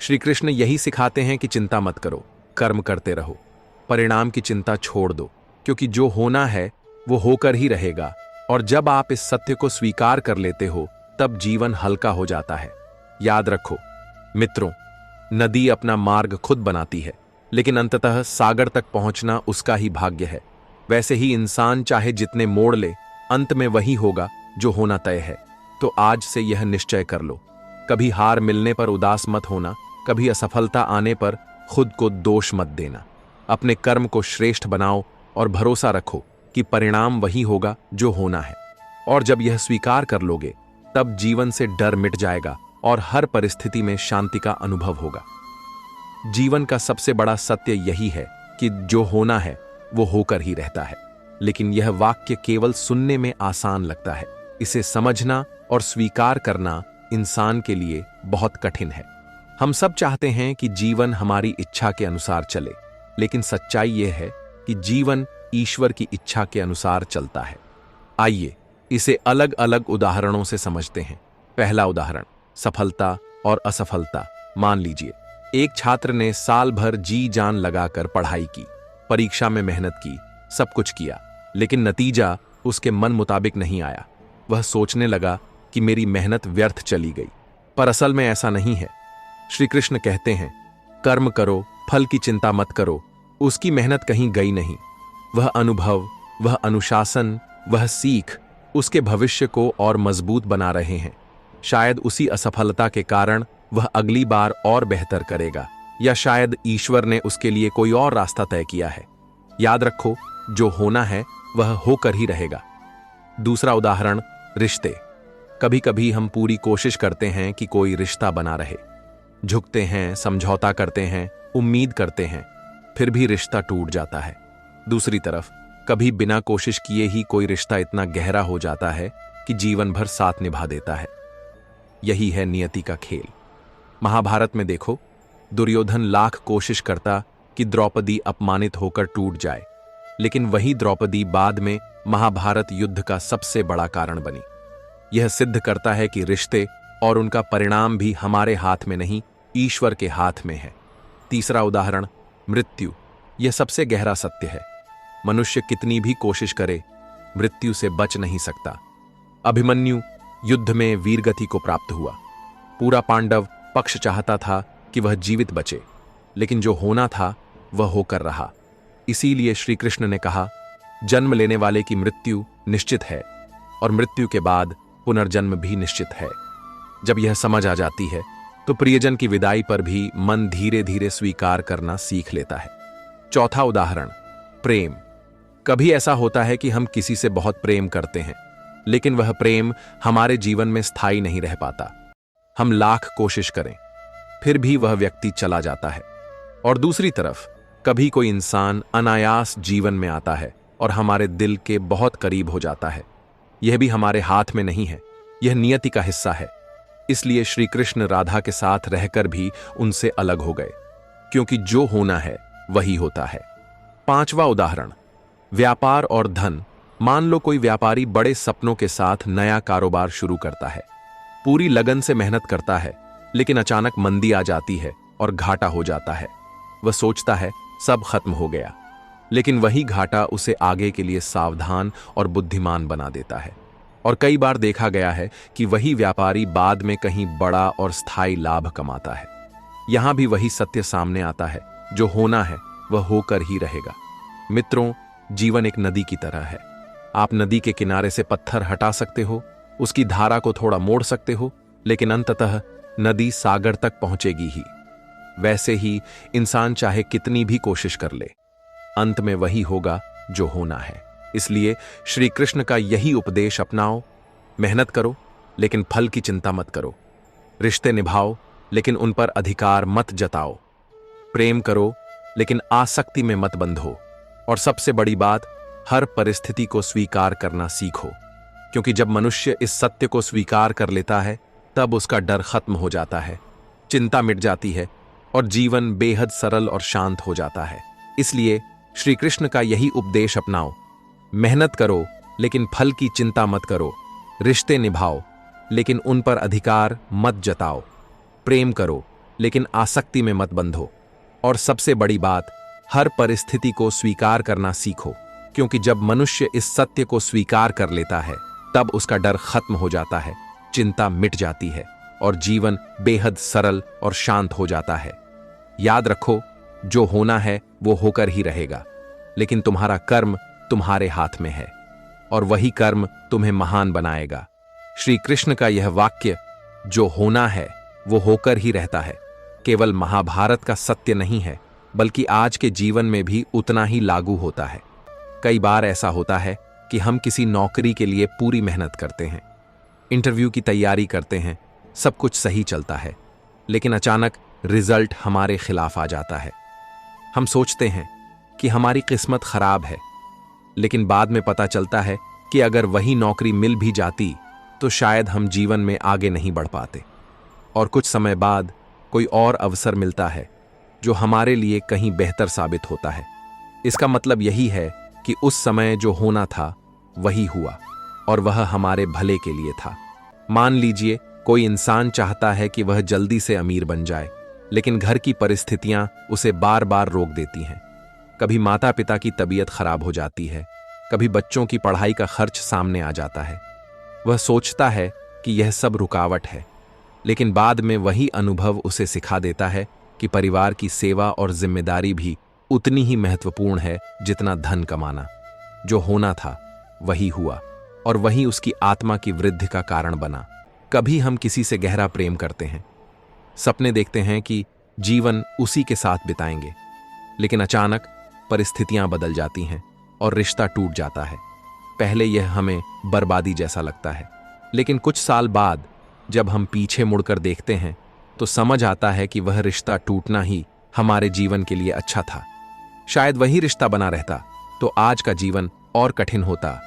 श्री कृष्ण यही सिखाते हैं कि चिंता मत करो, कर्म करते रहो, परिणाम की चिंता छोड़ दो, क्योंकि जो होना है वो होकर ही रहेगा। और जब आप इस सत्य को स्वीकार कर लेते हो तब जीवन हल्का हो जाता है। याद रखो मित्रों, नदी अपना मार्ग खुद बनाती है, लेकिन अंततः सागर तक पहुंचना उसका ही भाग्य है। वैसे ही इंसान चाहे जितने मोड़ ले, अंत में वही होगा जो होना तय है। तो आज से यह निश्चय कर लो, कभी हार मिलने पर उदास मत होना, कभी असफलता आने पर खुद को दोष मत देना। अपने कर्म को श्रेष्ठ बनाओ और भरोसा रखो कि परिणाम वही होगा जो होना है। और जब यह स्वीकार कर लोगे तब जीवन से डर मिट जाएगा और हर परिस्थिति में शांति का अनुभव होगा। जीवन का सबसे बड़ा सत्य यही है कि जो होना है वो होकर ही रहता है। लेकिन यह वाक्य केवल सुनने में आसान लगता है, इसे समझना और स्वीकार करना इंसान के लिए बहुत कठिन है। हम सब चाहते हैं कि जीवन हमारी इच्छा के अनुसार चले, लेकिन सच्चाई यह है कि जीवन ईश्वर की इच्छा के अनुसार चलता है। आइए इसे अलग अलग उदाहरणों से समझते हैं। पहला उदाहरण, सफलता और असफलता। मान लीजिए एक छात्र ने साल भर जी जान लगाकर पढ़ाई की, परीक्षा में मेहनत की, सब कुछ किया, लेकिन नतीजा उसके मन मुताबिक नहीं आया। वह सोचने लगा कि मेरी मेहनत व्यर्थ चली गई, पर असल में ऐसा नहीं है। श्री कृष्ण कहते हैं, कर्म करो, फल की चिंता मत करो। उसकी मेहनत कहीं गई नहीं। वह अनुभव, वह अनुशासन, वह सीख उसके भविष्य को और मजबूत बना रहे हैं। शायद उसी असफलता के कारण वह अगली बार और बेहतर करेगा, या शायद ईश्वर ने उसके लिए कोई और रास्ता तय किया है। याद रखो, जो होना है वह होकर ही रहेगा। दूसरा उदाहरण, रिश्ते। कभी कभी हम पूरी कोशिश करते हैं कि कोई रिश्ता बना रहे, झुकते हैं, समझौता करते हैं, उम्मीद करते हैं, फिर भी रिश्ता टूट जाता है। दूसरी तरफ कभी बिना कोशिश किए ही कोई रिश्ता इतना गहरा हो जाता है कि जीवन भर साथ निभा देता है। यही है नियति का खेल। महाभारत में देखो, दुर्योधन लाख कोशिश करता कि द्रौपदी अपमानित होकर टूट जाए, लेकिन वही द्रौपदी बाद में महाभारत युद्ध का सबसे बड़ा कारण बनी। यह सिद्ध करता है कि रिश्ते और उनका परिणाम भी हमारे हाथ में नहीं, ईश्वर के हाथ में है। तीसरा उदाहरण, मृत्यु। यह सबसे गहरा सत्य है। मनुष्य कितनी भी कोशिश करे, मृत्यु से बच नहीं सकता। अभिमन्यु युद्ध में वीरगति को प्राप्त हुआ। पूरा पांडव पक्ष चाहता था कि वह जीवित बचे, लेकिन जो होना था वह होकर रहा। इसीलिए श्री कृष्ण ने कहा, जन्म लेने वाले की मृत्यु निश्चित है और मृत्यु के बाद पुनर्जन्म भी निश्चित है। जब यह समझ आ जाती है तो प्रियजन की विदाई पर भी मन धीरे धीरे स्वीकार करना सीख लेता है। चौथा उदाहरण, प्रेम। कभी ऐसा होता है कि हम किसी से बहुत प्रेम करते हैं, लेकिन वह प्रेम हमारे जीवन में स्थायी नहीं रह पाता। हम लाख कोशिश करें, फिर भी वह व्यक्ति चला जाता है। और दूसरी तरफ कभी कोई इंसान अनायास जीवन में आता है और हमारे दिल के बहुत करीब हो जाता है। यह भी हमारे हाथ में नहीं है, यह नियति का हिस्सा है। इसलिए श्री कृष्ण राधा के साथ रहकर भी उनसे अलग हो गए, क्योंकि जो होना है वही होता है। पांचवा उदाहरण, व्यापार और धन। मान लो कोई व्यापारी बड़े सपनों के साथ नया कारोबार शुरू करता है, पूरी लगन से मेहनत करता है, लेकिन अचानक मंदी आ जाती है और घाटा हो जाता है। वह सोचता है सब खत्म हो गया, लेकिन वही घाटा उसे आगे के लिए सावधान और बुद्धिमान बना देता है। और कई बार देखा गया है कि वही व्यापारी बाद में कहीं बड़ा और स्थायी लाभ कमाता है। यहां भी वही सत्य सामने आता है, जो होना है वह होकर ही रहेगा। मित्रों, जीवन एक नदी की तरह है। आप नदी के किनारे से पत्थर हटा सकते हो, उसकी धारा को थोड़ा मोड़ सकते हो, लेकिन अंततः नदी सागर तक पहुंचेगी ही। वैसे ही इंसान चाहे कितनी भी कोशिश कर ले, अंत में वही होगा जो होना है। इसलिए श्री कृष्ण का यही उपदेश अपनाओ, मेहनत करो लेकिन फल की चिंता मत करो, रिश्ते निभाओ लेकिन उन पर अधिकार मत जताओ, प्रेम करो लेकिन आसक्ति में मत बंधो, और सबसे बड़ी बात, हर परिस्थिति को स्वीकार करना सीखो। क्योंकि जब मनुष्य इस सत्य को स्वीकार कर लेता है तब उसका डर खत्म हो जाता है, चिंता मिट जाती है और जीवन बेहद सरल और शांत हो जाता है। इसलिए श्री कृष्ण का यही उपदेश अपनाओ, मेहनत करो लेकिन फल की चिंता मत करो, रिश्ते निभाओ लेकिन उन पर अधिकार मत जताओ, प्रेम करो लेकिन आसक्ति में मत बंधो। और सबसे बड़ी बात, हर परिस्थिति को स्वीकार करना सीखो, क्योंकि जब मनुष्य इस सत्य को स्वीकार कर लेता है तब उसका डर खत्म हो जाता है, चिंता मिट जाती है और जीवन बेहद सरल और शांत हो जाता है। याद रखो, जो होना है वो होकर ही रहेगा, लेकिन तुम्हारा कर्म तुम्हारे हाथ में है और वही कर्म तुम्हें महान बनाएगा। श्री कृष्ण का यह वाक्य, जो होना है वो होकर ही रहता है, केवल महाभारत का सत्य नहीं है, बल्कि आज के जीवन में भी उतना ही लागू होता है। कई बार ऐसा होता है कि हम किसी नौकरी के लिए पूरी मेहनत करते हैं, इंटरव्यू की तैयारी करते हैं, सब कुछ सही चलता है, लेकिन अचानक रिजल्ट हमारे खिलाफ आ जाता है। हम सोचते हैं कि हमारी किस्मत खराब है, लेकिन बाद में पता चलता है कि अगर वही नौकरी मिल भी जाती तो शायद हम जीवन में आगे नहीं बढ़ पाते। और कुछ समय बाद कोई और अवसर मिलता है जो हमारे लिए कहीं बेहतर साबित होता है। इसका मतलब यही है कि उस समय जो होना था वही हुआ और वह हमारे भले के लिए था। मान लीजिए कोई इंसान चाहता है कि वह जल्दी से अमीर बन जाए, लेकिन घर की परिस्थितियां उसे बार बार रोक देती हैं। कभी माता पिता की तबीयत खराब हो जाती है, कभी बच्चों की पढ़ाई का खर्च सामने आ जाता है। वह सोचता है कि यह सब रुकावट है, लेकिन बाद में वही अनुभव उसे सिखा देता है कि परिवार की सेवा और जिम्मेदारी भी उतनी ही महत्वपूर्ण है जितना धन कमाना। जो होना था वही हुआ और वही उसकी आत्मा की वृद्धि का कारण बना। कभी हम किसी से गहरा प्रेम करते हैं, सपने देखते हैं कि जीवन उसी के साथ बिताएंगे, लेकिन अचानक परिस्थितियां बदल जाती हैं और रिश्ता टूट जाता है। पहले यह हमें बर्बादी जैसा लगता है, लेकिन कुछ साल बाद जब हम पीछे मुड़कर देखते हैं तो समझ आता है कि वह रिश्ता टूटना ही हमारे जीवन के लिए अच्छा था। शायद वही रिश्ता बना रहता तो आज का जीवन और कठिन होता।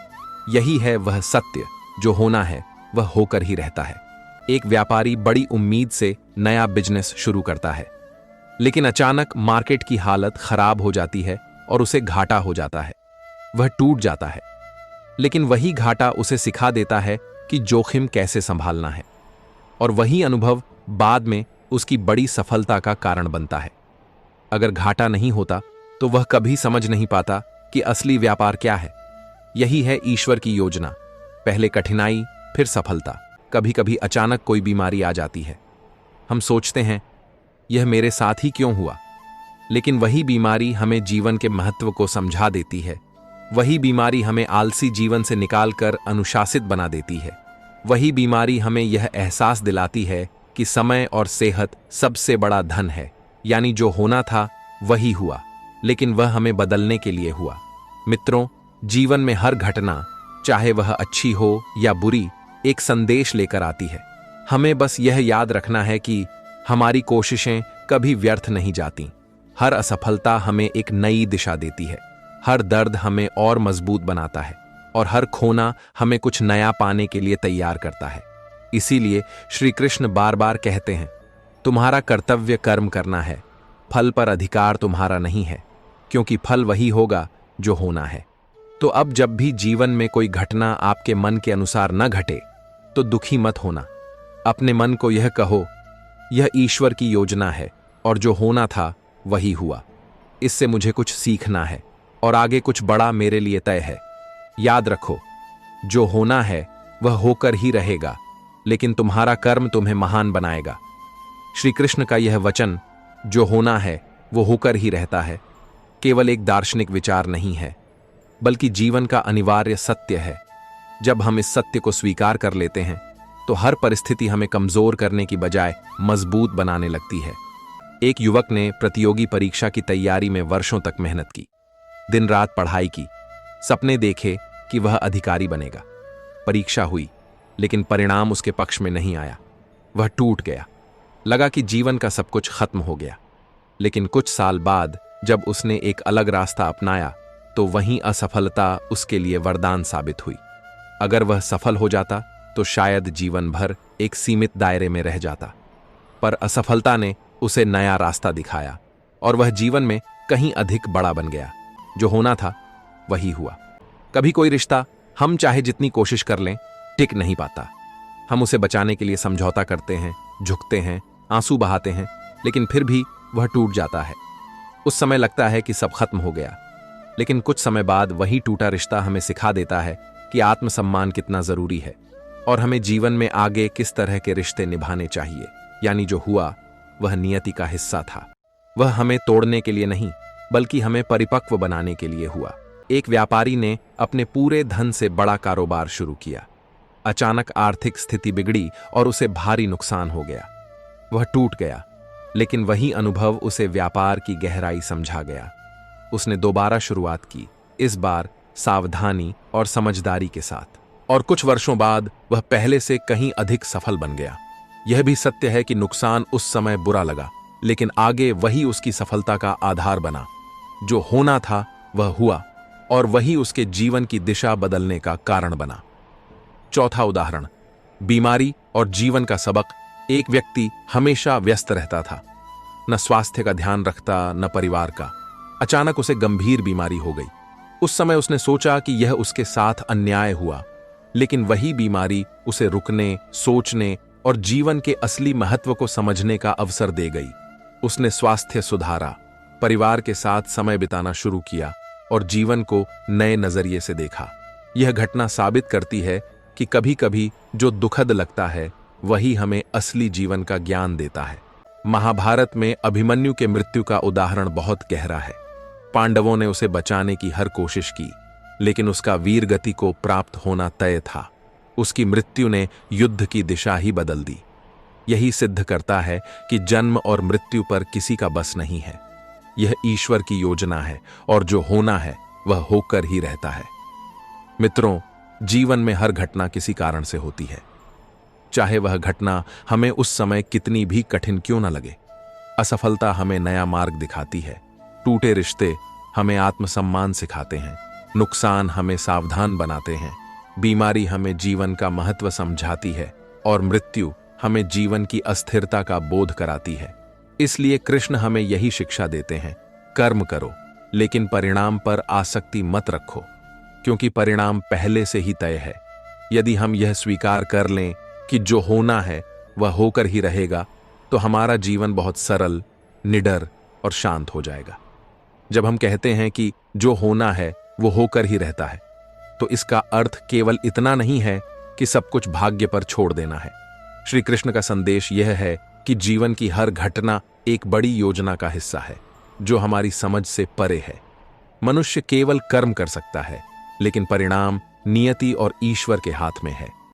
यही है वह सत्य, जो होना है वह होकर ही रहता है। एक व्यापारी बड़ी उम्मीद से नया बिजनेस शुरू करता है, लेकिन अचानक मार्केट की हालत खराब हो जाती है और उसे घाटा हो जाता है। वह टूट जाता है, लेकिन वही घाटा उसे सिखा देता है कि जोखिम कैसे संभालना है, और वही अनुभव बाद में उसकी बड़ी सफलता का कारण बनता है। अगर घाटा नहीं होता तो वह कभी समझ नहीं पाता कि असली व्यापार क्या है। यही है ईश्वर की योजना, पहले कठिनाई फिर सफलता। कभी कभी अचानक कोई बीमारी आ जाती है, हम सोचते हैं यह मेरे साथ ही क्यों हुआ, लेकिन वही बीमारी हमें जीवन के महत्व को समझा देती है। वही बीमारी हमें आलसी जीवन से निकालकर अनुशासित बना देती है। वही बीमारी हमें यह एहसास दिलाती है कि समय और सेहत सबसे बड़ा धन है। यानी जो होना था वही हुआ, लेकिन वह हमें बदलने के लिए हुआ। मित्रों, जीवन में हर घटना, चाहे वह अच्छी हो या बुरी, एक संदेश लेकर आती है। हमें बस यह याद रखना है कि हमारी कोशिशें कभी व्यर्थ नहीं जाती। हर असफलता हमें एक नई दिशा देती है, हर दर्द हमें और मजबूत बनाता है, और हर खोना हमें कुछ नया पाने के लिए तैयार करता है। इसीलिए श्री कृष्ण बार बार कहते हैं, तुम्हारा कर्तव्य कर्म करना है, फल पर अधिकार तुम्हारा नहीं है, क्योंकि फल वही होगा जो होना है। तो अब जब भी जीवन में कोई घटना आपके मन के अनुसार न घटे तो दुखी मत होना। अपने मन को यह कहो, यह ईश्वर की योजना है और जो होना था वही हुआ। इससे मुझे कुछ सीखना है और आगे कुछ बड़ा मेरे लिए तय है। याद रखो, जो होना है वह होकर ही रहेगा, लेकिन तुम्हारा कर्म तुम्हें महान बनाएगा। श्री कृष्ण का यह वचन, जो होना है वो होकर ही रहता है, केवल एक दार्शनिक विचार नहीं है, बल्कि जीवन का अनिवार्य सत्य है। जब हम इस सत्य को स्वीकार कर लेते हैं तो हर परिस्थिति हमें कमजोर करने की बजाय मजबूत बनाने लगती है। एक युवक ने प्रतियोगी परीक्षा की तैयारी में वर्षों तक मेहनत की, दिन रात पढ़ाई की, सपने देखे कि वह अधिकारी बनेगा। परीक्षा हुई, लेकिन परिणाम उसके पक्ष में नहीं आया। वह टूट गया, लगा कि जीवन का सब कुछ खत्म हो गया। लेकिन कुछ साल बाद जब उसने एक अलग रास्ता अपनाया तो वहीं असफलता उसके लिए वरदान साबित हुई। अगर वह सफल हो जाता तो शायद जीवन भर एक सीमित दायरे में रह जाता, पर असफलता ने उसे नया रास्ता दिखाया और वह जीवन में कहीं अधिक बड़ा बन गया। जो होना था वही हुआ। कभी कोई रिश्ता हम चाहे जितनी कोशिश कर लें टिक नहीं पाता। हम उसे बचाने के लिए समझौता करते हैं, झुकते हैं, आंसू बहाते हैं, लेकिन फिर भी वह टूट जाता है। उस समय लगता है कि सब खत्म हो गया, लेकिन कुछ समय बाद वही टूटा रिश्ता हमें सिखा देता है कि आत्मसम्मान कितना जरूरी है और हमें जीवन में आगे किस तरह के रिश्ते निभाने चाहिए। यानी जो हुआ वह नियति का हिस्सा था। वह हमें तोड़ने के लिए नहीं, बल्कि हमें परिपक्व बनाने के लिए हुआ। एक व्यापारी ने अपने पूरे धन से बड़ा कारोबार शुरू किया। अचानक आर्थिक स्थिति बिगड़ी और उसे भारी नुकसान हो गया। वह टूट गया, लेकिन वही अनुभव उसे व्यापार की गहराई समझा गया। उसने दोबारा शुरुआत की, इस बार सावधानी और समझदारी के साथ, और कुछ वर्षों बाद वह पहले से कहीं अधिक सफल बन गया। यह भी सत्य है कि नुकसान उस समय बुरा लगा, लेकिन आगे वही उसकी सफलता का आधार बना। जो होना था वह हुआ, और वही उसके जीवन की दिशा बदलने का कारण बना। चौथा उदाहरण, बीमारी और जीवन का सबक। एक व्यक्ति हमेशा व्यस्त रहता था, न स्वास्थ्य का ध्यान रखता न परिवार का। अचानक उसे गंभीर बीमारी हो गई। उस समय उसने सोचा कि यह उसके साथ अन्याय हुआ, लेकिन वही बीमारी उसे रुकने, सोचने और जीवन के असली महत्व को समझने का अवसर दे गई। उसने स्वास्थ्य सुधारा, परिवार के साथ समय बिताना शुरू किया और जीवन को नए नजरिए से देखा। यह घटना साबित करती है कि कभी-कभी जो दुखद लगता है वही हमें असली जीवन का ज्ञान देता है। महाभारत में अभिमन्यु के मृत्यु का उदाहरण बहुत गहरा है। पांडवों ने उसे बचाने की हर कोशिश की, लेकिन उसका वीर गति को प्राप्त होना तय था। उसकी मृत्यु ने युद्ध की दिशा ही बदल दी। यही सिद्ध करता है कि जन्म और मृत्यु पर किसी का बस नहीं है। यह ईश्वर की योजना है, और जो होना है वह होकर ही रहता है। मित्रों, जीवन में हर घटना किसी कारण से होती है, चाहे वह घटना हमें उस समय कितनी भी कठिन क्यों न लगे। असफलता हमें नया मार्ग दिखाती है, टूटे रिश्ते हमें आत्मसम्मान सिखाते हैं, नुकसान हमें सावधान बनाते हैं, बीमारी हमें जीवन का महत्व समझाती है, और मृत्यु हमें जीवन की अस्थिरता का बोध कराती है। इसलिए कृष्ण हमें यही शिक्षा देते हैं, कर्म करो, लेकिन परिणाम पर आसक्ति मत रखो, क्योंकि परिणाम पहले से ही तय है। यदि हम यह स्वीकार कर लें कि जो होना है वह होकर ही रहेगा, तो हमारा जीवन बहुत सरल, निडर और शांत हो जाएगा। जब हम कहते हैं कि जो होना है वो होकर ही रहता है, तो इसका अर्थ केवल इतना नहीं है कि सब कुछ भाग्य पर छोड़ देना है। श्री कृष्ण का संदेश यह है कि जीवन की हर घटना एक बड़ी योजना का हिस्सा है, जो हमारी समझ से परे है। मनुष्य केवल कर्म कर सकता है, लेकिन परिणाम नियति और ईश्वर के हाथ में है।